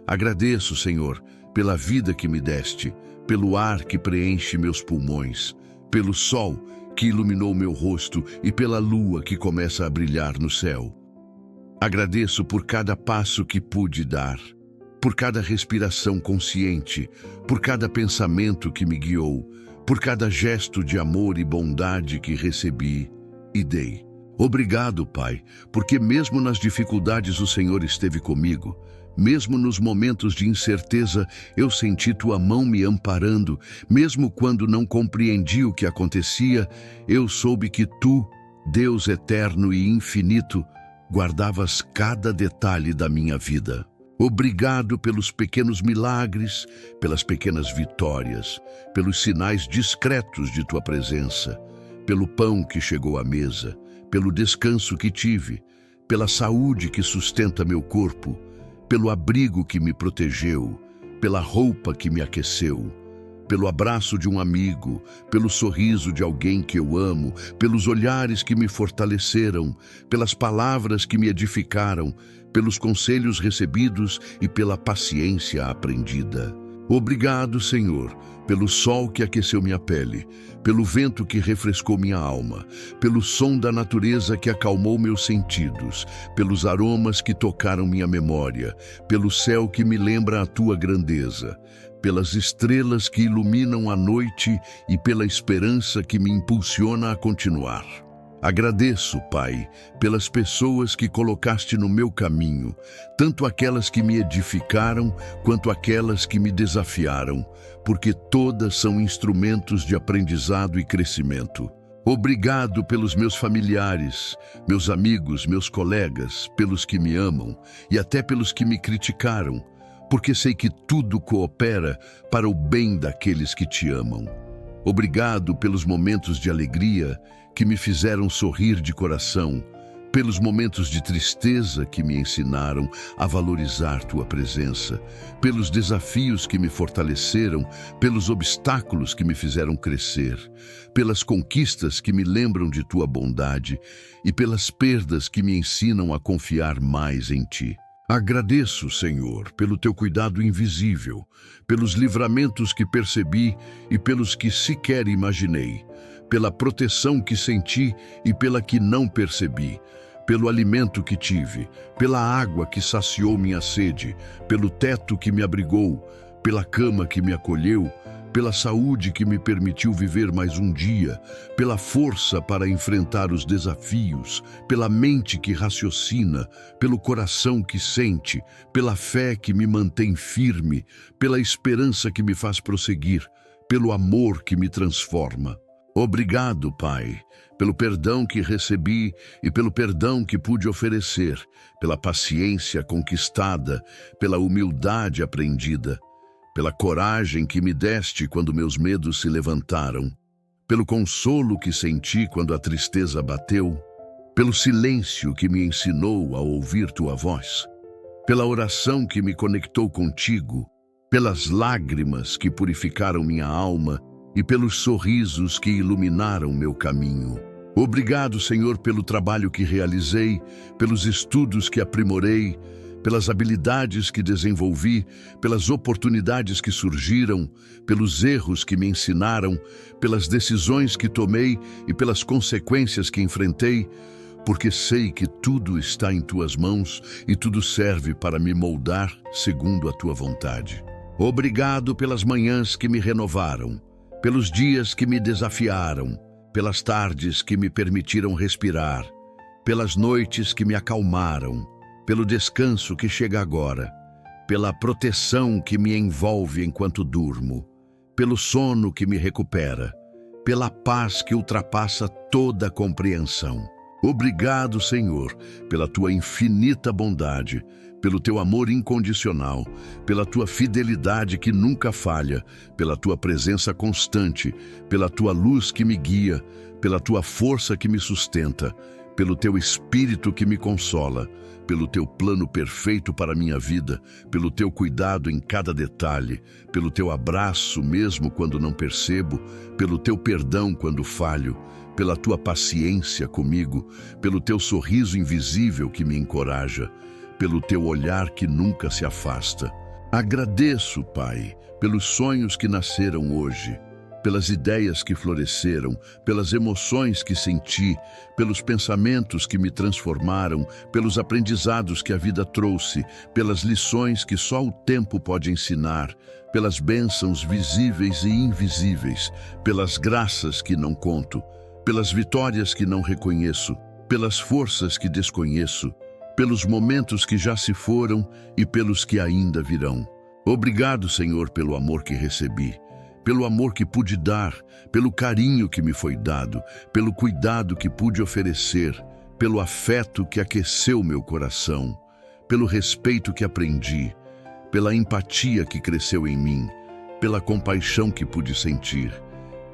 Agradeço, Senhor, pela vida que me deste, pelo ar que preenche meus pulmões, pelo sol que iluminou meu rosto e pela lua que começa a brilhar no céu. Agradeço por cada passo que pude dar, por cada respiração consciente, por cada pensamento que me guiou, por cada gesto de amor e bondade que recebi e dei. Obrigado, Pai, porque mesmo nas dificuldades o Senhor esteve comigo. Mesmo nos momentos de incerteza, eu senti Tua mão me amparando. Mesmo quando não compreendi o que acontecia, eu soube que Tu, Deus eterno e infinito, guardavas cada detalhe da minha vida. Obrigado pelos pequenos milagres, pelas pequenas vitórias, pelos sinais discretos de Tua presença, pelo pão que chegou à mesa, pelo descanso que tive, pela saúde que sustenta meu corpo, pelo abrigo que me protegeu, pela roupa que me aqueceu, pelo abraço de um amigo, pelo sorriso de alguém que eu amo, pelos olhares que me fortaleceram, pelas palavras que me edificaram, pelos conselhos recebidos e pela paciência aprendida. Obrigado, Senhor, pelo sol que aqueceu minha pele, pelo vento que refrescou minha alma, pelo som da natureza que acalmou meus sentidos, pelos aromas que tocaram minha memória, pelo céu que me lembra a Tua grandeza, pelas estrelas que iluminam a noite e pela esperança que me impulsiona a continuar. Agradeço, Pai, pelas pessoas que colocaste no meu caminho, tanto aquelas que me edificaram, quanto aquelas que me desafiaram, porque todas são instrumentos de aprendizado e crescimento. Obrigado pelos meus familiares, meus amigos, meus colegas, pelos que me amam e até pelos que me criticaram, porque sei que tudo coopera para o bem daqueles que te amam. Obrigado pelos momentos de alegria que me fizeram sorrir de coração, pelos momentos de tristeza que me ensinaram a valorizar Tua presença, pelos desafios que me fortaleceram, pelos obstáculos que me fizeram crescer, pelas conquistas que me lembram de Tua bondade e pelas perdas que me ensinam a confiar mais em Ti. Agradeço, Senhor, pelo Teu cuidado invisível, pelos livramentos que percebi e pelos que sequer imaginei, pela proteção que senti e pela que não percebi, pelo alimento que tive, pela água que saciou minha sede, pelo teto que me abrigou, pela cama que me acolheu, pela saúde que me permitiu viver mais um dia, pela força para enfrentar os desafios, pela mente que raciocina, pelo coração que sente, pela fé que me mantém firme, pela esperança que me faz prosseguir, pelo amor que me transforma. Obrigado, Pai, pelo perdão que recebi e pelo perdão que pude oferecer, pela paciência conquistada, pela humildade aprendida, pela coragem que me deste quando meus medos se levantaram, pelo consolo que senti quando a tristeza bateu, pelo silêncio que me ensinou a ouvir Tua voz, pela oração que me conectou contigo, pelas lágrimas que purificaram minha alma e pelos sorrisos que iluminaram meu caminho. Obrigado, Senhor, pelo trabalho que realizei, pelos estudos que aprimorei, pelas habilidades que desenvolvi, pelas oportunidades que surgiram, pelos erros que me ensinaram, pelas decisões que tomei e pelas consequências que enfrentei, porque sei que tudo está em Tuas mãos e tudo serve para me moldar segundo a Tua vontade. Obrigado pelas manhãs que me renovaram, pelos dias que me desafiaram, pelas tardes que me permitiram respirar, pelas noites que me acalmaram, pelo descanso que chega agora, pela proteção que me envolve enquanto durmo, pelo sono que me recupera, pela paz que ultrapassa toda compreensão. Obrigado, Senhor, pela Tua infinita bondade, pelo Teu amor incondicional, pela Tua fidelidade que nunca falha, pela Tua presença constante, pela Tua luz que me guia, pela Tua força que me sustenta, pelo teu Espírito que me consola, pelo teu plano perfeito para a minha vida, pelo teu cuidado em cada detalhe, pelo teu abraço mesmo quando não percebo, pelo teu perdão quando falho, pela tua paciência comigo, pelo teu sorriso invisível que me encoraja, pelo teu olhar que nunca se afasta. Agradeço, Pai, pelos sonhos que nasceram hoje, pelas ideias que floresceram, pelas emoções que senti, pelos pensamentos que me transformaram, pelos aprendizados que a vida trouxe, pelas lições que só o tempo pode ensinar, pelas bênçãos visíveis e invisíveis, pelas graças que não conto, pelas vitórias que não reconheço, pelas forças que desconheço, pelos momentos que já se foram e pelos que ainda virão. Obrigado, Senhor, pelo amor que recebi, pelo amor que pude dar, pelo carinho que me foi dado, pelo cuidado que pude oferecer, pelo afeto que aqueceu meu coração, pelo respeito que aprendi, pela empatia que cresceu em mim, pela compaixão que pude sentir,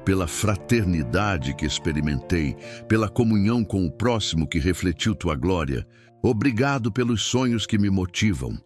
pela fraternidade que experimentei, pela comunhão com o próximo que refletiu tua glória. Obrigado pelos sonhos que me motivam,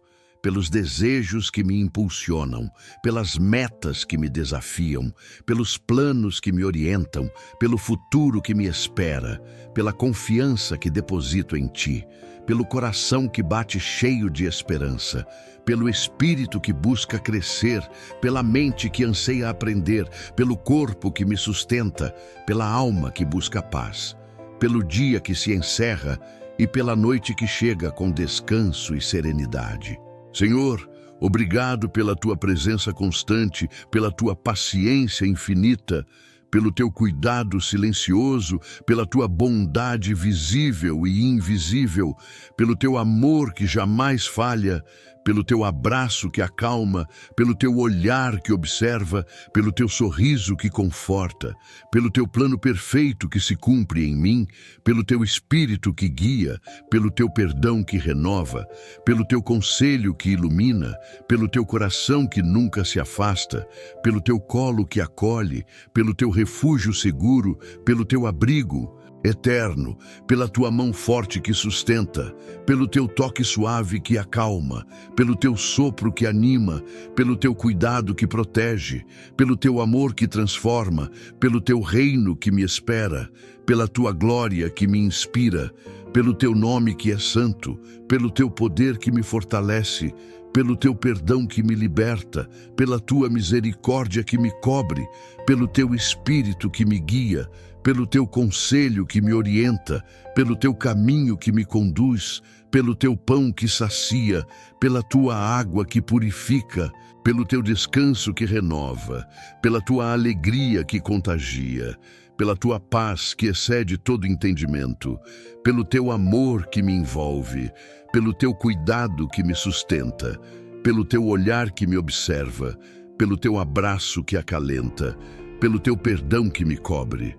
pelos desejos que me impulsionam, pelas metas que me desafiam, pelos planos que me orientam, pelo futuro que me espera, pela confiança que deposito em Ti, pelo coração que bate cheio de esperança, pelo espírito que busca crescer, pela mente que anseia aprender, pelo corpo que me sustenta, pela alma que busca paz, pelo dia que se encerra e pela noite que chega com descanso e serenidade. Senhor, obrigado pela Tua presença constante, pela Tua paciência infinita, pelo Teu cuidado silencioso, pela Tua bondade visível e invisível, pelo Teu amor que jamais falha, pelo Teu abraço que acalma, pelo Teu olhar que observa, pelo Teu sorriso que conforta, pelo Teu plano perfeito que se cumpre em mim, pelo Teu Espírito que guia, pelo Teu perdão que renova, pelo Teu conselho que ilumina, pelo Teu coração que nunca se afasta, pelo Teu colo que acolhe, pelo Teu refúgio seguro, pelo Teu abrigo eterno, pela Tua mão forte que sustenta, pelo Teu toque suave que acalma, pelo Teu sopro que anima, pelo Teu cuidado que protege, pelo Teu amor que transforma, pelo Teu reino que me espera, pela Tua glória que me inspira, pelo Teu nome que é santo, pelo Teu poder que me fortalece, pelo Teu perdão que me liberta, pela Tua misericórdia que me cobre, pelo Teu Espírito que me guia, pelo Teu conselho que me orienta, pelo Teu caminho que me conduz, pelo Teu pão que sacia, pela Tua água que purifica, pelo Teu descanso que renova, pela Tua alegria que contagia, pela Tua paz que excede todo entendimento, pelo Teu amor que me envolve, pelo Teu cuidado que me sustenta, pelo Teu olhar que me observa, pelo Teu abraço que acalenta, pelo Teu perdão que me cobre,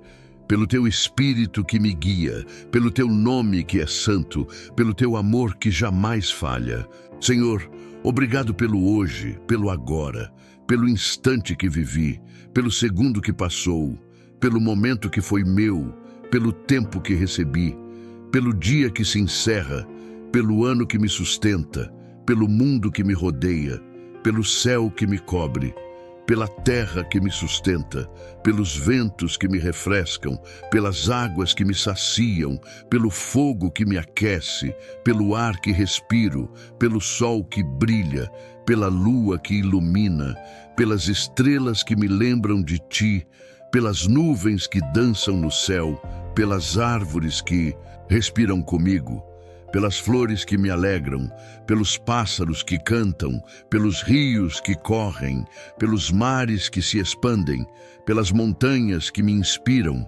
pelo Teu Espírito que me guia, pelo Teu nome que é santo, pelo Teu amor que jamais falha. Senhor, obrigado pelo hoje, pelo agora, pelo instante que vivi, pelo segundo que passou, pelo momento que foi meu, pelo tempo que recebi, pelo dia que se encerra, pelo ano que me sustenta, pelo mundo que me rodeia, pelo céu que me cobre, pela terra que me sustenta, pelos ventos que me refrescam, pelas águas que me saciam, pelo fogo que me aquece, pelo ar que respiro, pelo sol que brilha, pela lua que ilumina, pelas estrelas que me lembram de Ti, pelas nuvens que dançam no céu, pelas árvores que respiram comigo, pelas flores que me alegram, pelos pássaros que cantam, pelos rios que correm, pelos mares que se expandem, pelas montanhas que me inspiram,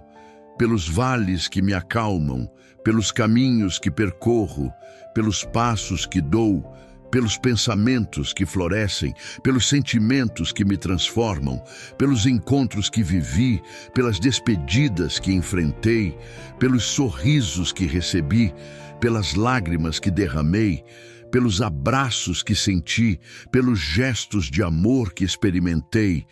pelos vales que me acalmam, pelos caminhos que percorro, pelos passos que dou, pelos pensamentos que florescem, pelos sentimentos que me transformam, pelos encontros que vivi, pelas despedidas que enfrentei, pelos sorrisos que recebi, pelas lágrimas que derramei, pelos abraços que senti, pelos gestos de amor que experimentei,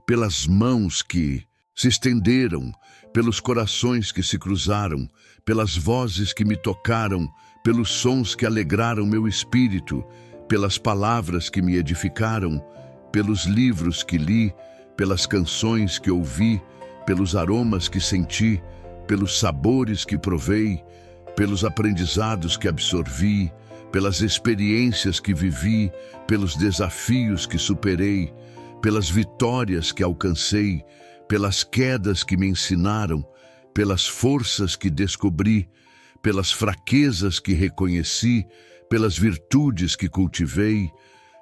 pelas mãos que se estenderam, pelos corações que se cruzaram, pelas vozes que me tocaram, pelos sons que alegraram meu espírito, pelas palavras que me edificaram, pelos livros que li, pelas canções que ouvi, pelos aromas que senti, pelos sabores que provei, pelos aprendizados que absorvi, pelas experiências que vivi, pelos desafios que superei, pelas vitórias que alcancei, pelas quedas que me ensinaram, pelas forças que descobri, pelas fraquezas que reconheci, pelas virtudes que cultivei,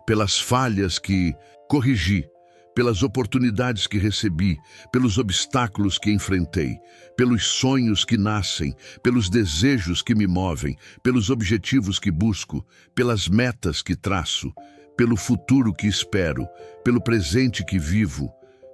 pelas falhas que corrigi, pelas oportunidades que recebi, pelos obstáculos que enfrentei, pelos sonhos que nascem, pelos desejos que me movem, pelos objetivos que busco, pelas metas que traço, pelo futuro que espero, pelo presente que vivo,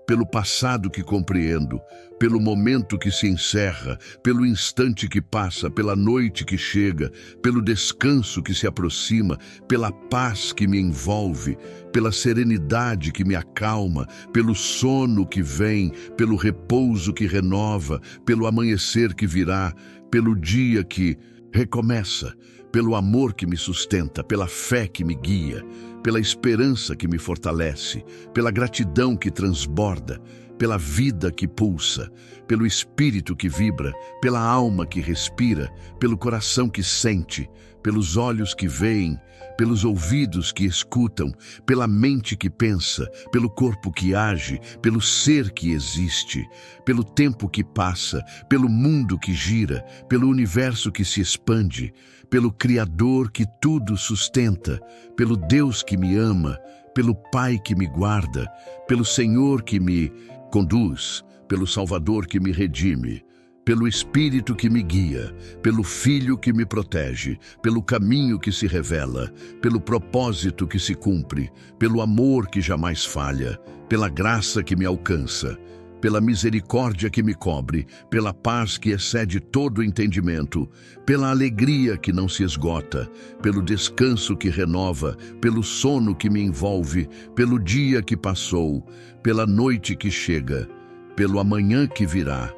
pelo passado que compreendo, pelo momento que se encerra, pelo instante que passa, pela noite que chega, pelo descanso que se aproxima, pela paz que me envolve, pela serenidade que me acalma, pelo sono que vem, pelo repouso que renova, pelo amanhecer que virá, pelo dia que recomeça, pelo amor que me sustenta, pela fé que me guia, pela esperança que me fortalece, pela gratidão que transborda, pela vida que pulsa, pelo espírito que vibra, pela alma que respira, pelo coração que sente, pelos olhos que veem, pelos ouvidos que escutam, pela mente que pensa, pelo corpo que age, pelo ser que existe, pelo tempo que passa, pelo mundo que gira, pelo universo que se expande, pelo Criador que tudo sustenta, pelo Deus que me ama, pelo Pai que me guarda, pelo Senhor que me conduz, pelo Salvador que me redime, pelo Espírito que me guia, pelo Filho que me protege, pelo caminho que se revela, pelo propósito que se cumpre, pelo amor que jamais falha, pela graça que me alcança, pela misericórdia que me cobre, pela paz que excede todo entendimento, pela alegria que não se esgota, pelo descanso que renova, pelo sono que me envolve, pelo dia que passou, pela noite que chega, pelo amanhã que virá,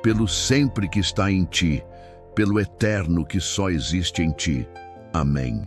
pelo sempre que está em ti, pelo eterno que só existe em ti. Amém.